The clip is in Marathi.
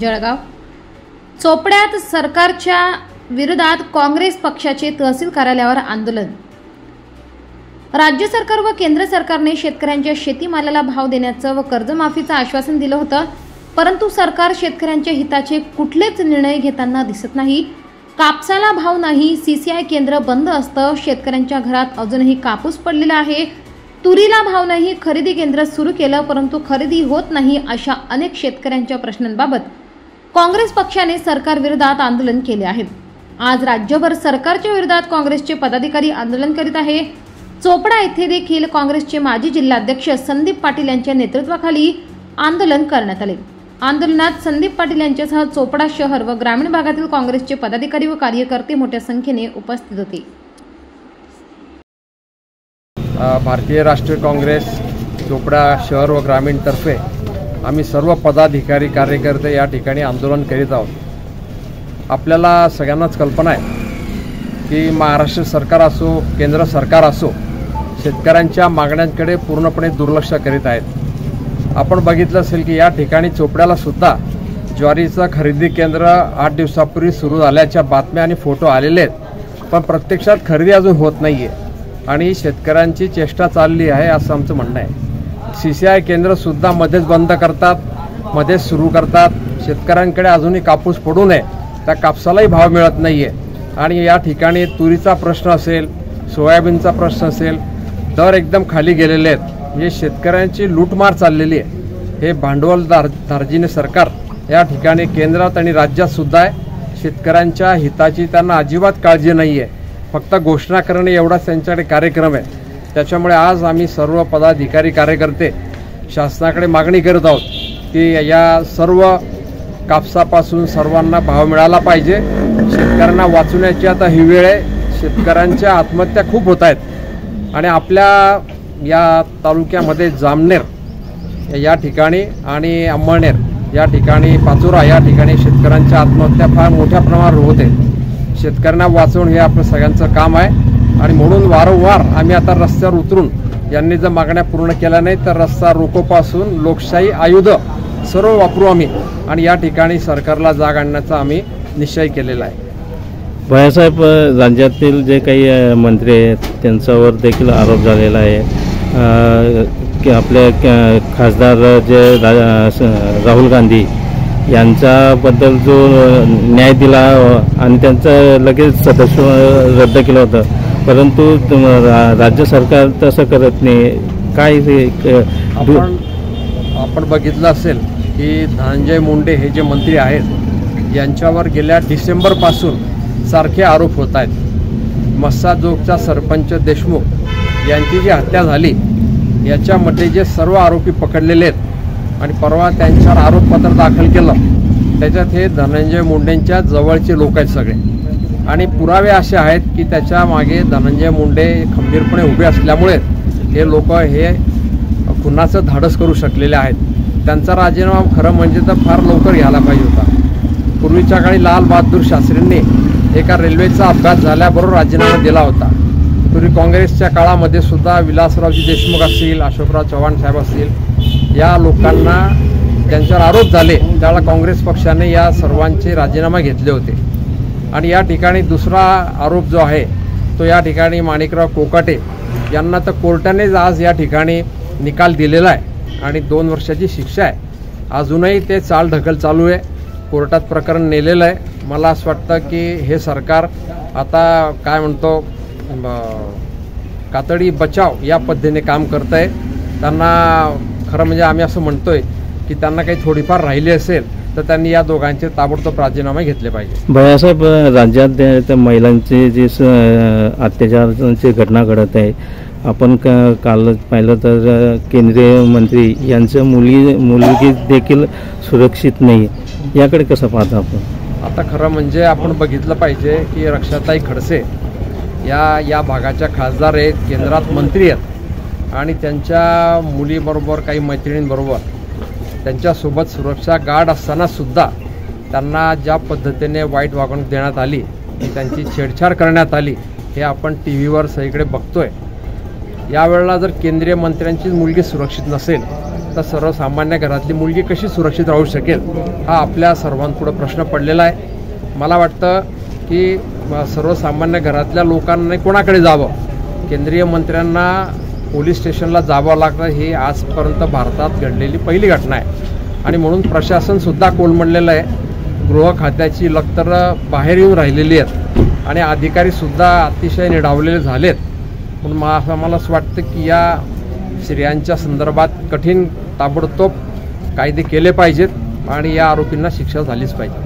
जळगाव चोपड्यात सरकारच्या विरोधात काँग्रेस पक्षाचे तहसील कार्यालयावर आंदोलन। राज्य सरकार व केंद्र सरकारने शेतकऱ्यांच्या शेतीमालाला भाव देण्याचं व कर्जमाफीचं आश्वासन दिलं होतं, परंतु सरकार शेतकऱ्यांच्या हिताचे कुठलेच निर्णय घेताना दिसत नाही। कापसाला भाव नाही, सीसीआय केंद्र बंद असतं, शेतकऱ्यांच्या घरात अजूनही कापूस पडलेला आहे, तुरीला भाव नाही, खरेदी केंद्र सुरू केलं परंतु खरेदी होत नाही, अशा अनेक शेतकऱ्यांच्या प्रश्नांबाबत काँग्रेस पक्षाने सरकार विरोधात आंदोलन केले आहे। आज राज्यभर सरकारच्या विरोधात काँग्रेसचे पदाधिकारी आंदोलन करीत आहे। चोपडा येथे देखील काँग्रेसचे माजी जिल्हाध्यक्ष संदीप पाटील यांच्या नेतृत्वाखाली आंदोलन करण्यात आले। आंदोलनात संदीप पाटील यांच्यासह चोपडा शहर व ग्रामीण भागातील काँग्रेसचे पदाधिकारी व कार्यकर्ते मोठ्या संख्येने उपस्थित होते। भारतीय राष्ट्रीय काँग्रेस चोपडा शहर व ग्रामीण तर्फे आम्ही सर्व पदाधिकारी कार्यकर्ते या ठिकाणी आंदोलन करीत आहोत। आपल्याला सगळ्यांनाच कल्पना आहे की महाराष्ट्र सरकार असो केंद्र सरकार असो शेतकऱ्यांच्या मागण्यांकडे पूर्णपणे दुर्लक्ष करीत आहेत। आपण बघितलं असेल की या ठिकाणी चोपड्याला सुद्धा ज्वारीचं खरेदी केंद्र 8 दिवसापूर्वी सुरू झाल्याच्या बातम्या आणि फोटो आलेले आहेत, पण प्रत्यक्षात खरेदी अजून होत नाहीये आणि शेतकऱ्यांची चेष्टा चालली आहे असं आमचं म्हणणं आहे। सीसीआय केंद्र सुद्धा मध्येच बंद करतात, मध्येच सुरू करतात। शेतकऱ्यांकडे अजूनही कापूस पडू नये, त्या कापसालाही भाव मिळत नाहीये आणि या ठिकाणी तुरीचा प्रश्न असेल, सोयाबीनचा प्रश्न असेल, दर एकदम खाली गेलेले आहेत। म्हणजे शेतकऱ्यांची लूटमार चाललेली आहे। हे भांडवलदार धार्जिने सरकार या ठिकाणी केंद्रात आणि राज्यात सुद्धा आहे। शेतकऱ्यांच्या हिताची त्यांना अजिबात काळजी नाही आहे, फक्त घोषणा करणे एवढाच त्यांच्याकडे कार्यक्रम आहे। त्याच्यामुळे आज आम्ही सर्व पदाधिकारी कार्यकर्ते शासनाकडे मागणी करत आहोत की या सर्व कापसापासून सर्वांना भाव मिळाला पाहिजे। शेतकऱ्यांना वाचवण्याची आता ही वेळ आहे। शेतकऱ्यांच्या आत्महत्या खूप होत आहेत आणि आपल्या या तालुक्यामध्ये जामनेर या ठिकाणी आणि अंमळनेर या ठिकाणी, पाचोरा या ठिकाणी शेतकऱ्यांच्या आत्महत्या फार मोठ्या प्रमाणावर होते। शेतकऱ्यांना वाचवणं हे आपलं सगळ्यांचं काम आहे आणि म्हणून वारंवार आम्ही आता रस्त्यावर उतरून यांनी जर मागण्या पूर्ण केल्या नाही तर रस्ता रोकोपासून लोकशाही आयुध सर्व वापरू आम्ही आणि या ठिकाणी सरकारला जाग आणण्याचा आम्ही निश्चय केलेला आहे। भैयासाहेब, राज्यातील जे काही मंत्री आहेत त्यांच्यावर देखील आरोप झालेला आहे की आपले खासदार जे राहुल गांधी यांच्याबद्दल जो न्याय दिला आणि त्यांचं लगेच सदस्य रद्द केलं होतं, परंतु राज्य सरकार तसं करत नाही। काय आपण बघितलं असेल की धनंजय मुंडे हे जे मंत्री आहेत यांच्यावर गेल्या डिसेंबरपासून सारखे आरोप होत आहेत। मस्साजोगचा सरपंच देशमुख यांची जी हत्या झाली याच्यामध्ये जे सर्व आरोपी पकडलेले आहेत आणि परवा त्यांच्यावर आरोपपत्र दाखल केलं, त्याच्यात हे धनंजय मुंडेंच्या जवळचे लोक आहेत सगळे आणि पुरावे असे आहेत की त्याच्या मागे धनंजय मुंडे खंबीरपणे उभे असल्यामुळे हे लोक हे खुनाचं धाडस करू शकलेले आहेत। त्यांचा राजीनामा खरं म्हणजे तर फार लवकर घ्यायला पाहिजे होता। पूर्वीच्या काळी लाल बहादूर शास्त्रींनी एका रेल्वेचा अपघात झाल्याबरोबर राजीनामा दिला होता। पूर्वी काँग्रेसच्या काळामध्ये सुद्धा विलासरावजी देशमुख असतील, अशोकराव चव्हाण साहेब असतील, या लोकांना ज्यांच्यावर आरोप झाले त्यावेळेला काँग्रेस पक्षाने या सर्वांचे राजीनामा घेतले होते। आणि या ठिकाणी दुसरा आरोप जो आहे तो या ठिकाणी माणिकराव कोकाटे यांना तर कोर्टानेच आज या ठिकाणी निकाल दिलेला आहे आणि 2 वर्षाची शिक्षा आहे। अजूनही ते चालढकल चालू आहे, कोर्टात प्रकरण नेलेलं आहे। मला असं वाटतं की हे सरकार आता काय म्हणतो कातडी बचाव या पद्धतीने काम करत आहे। त्यांना खरं म्हणजे आम्ही असं म्हणतोय की त्यांना काही थोडीफार राहिली असेल तर त्यांनी या दोघांचे ताबडतोब राजीनामे घेतले पाहिजे। भैयासाहेब, राज्यात मुलांचे जे अत्याचाराची घटना घडत आहे, आपण काल पाहिलं तर केंद्रीय मंत्री यांचं मुलगी देखील सुरक्षित नाही, याकडे कसं पाहता आपण? आता खरं म्हणजे आपण बघितलं पाहिजे की रक्षाताई खडसे या भागाच्या खासदार आहेत, केंद्रात मंत्री आहेत आणि त्यांच्या मुलीबरोबर काही मैत्रिणींबरोबर त्यांच्यासोबत सुरक्षा गार्ड असताना सुद्धा त्यांना ज्या पद्धतीने वाईट वागणूक देण्यात आली, त्यांची छेडछाड करण्यात आली, हे आपण टी व्हीवर सगळीकडे बघतोय। यावेळेला जर केंद्रीय मंत्र्यांची मुलगी सुरक्षित नसेल तर सर्वसामान्य घरातली मुलगी कशी सुरक्षित राहू शकेल हा आपल्या सर्वांपुढे प्रश्न पडलेला आहे. मला वाटतं की सर्वसामान्य घरातल्या लोकांनी कोणाकडे जावं, केंद्रीय मंत्र्यांना पोलीस स्टेशनला जावं लागतं ही आजपर्यंत भारतात घडलेली पहिली घटना आहे. आणि म्हणून प्रशासनसुद्धा कोलमडलेलं आहे. गृह खात्याची लक्तरं बाहेर येऊन राहिलेली आहेत आणि अधिकारीसुद्धा अतिशय निडावलेले झालेत. म्हणून आम्हाला असं वाटतं की या स्त्रियांच्या संदर्भात कठीण ताबडतोब कायदे केले पाहिजेत आणि या आरोपींना शिक्षा झालीच पाहिजे.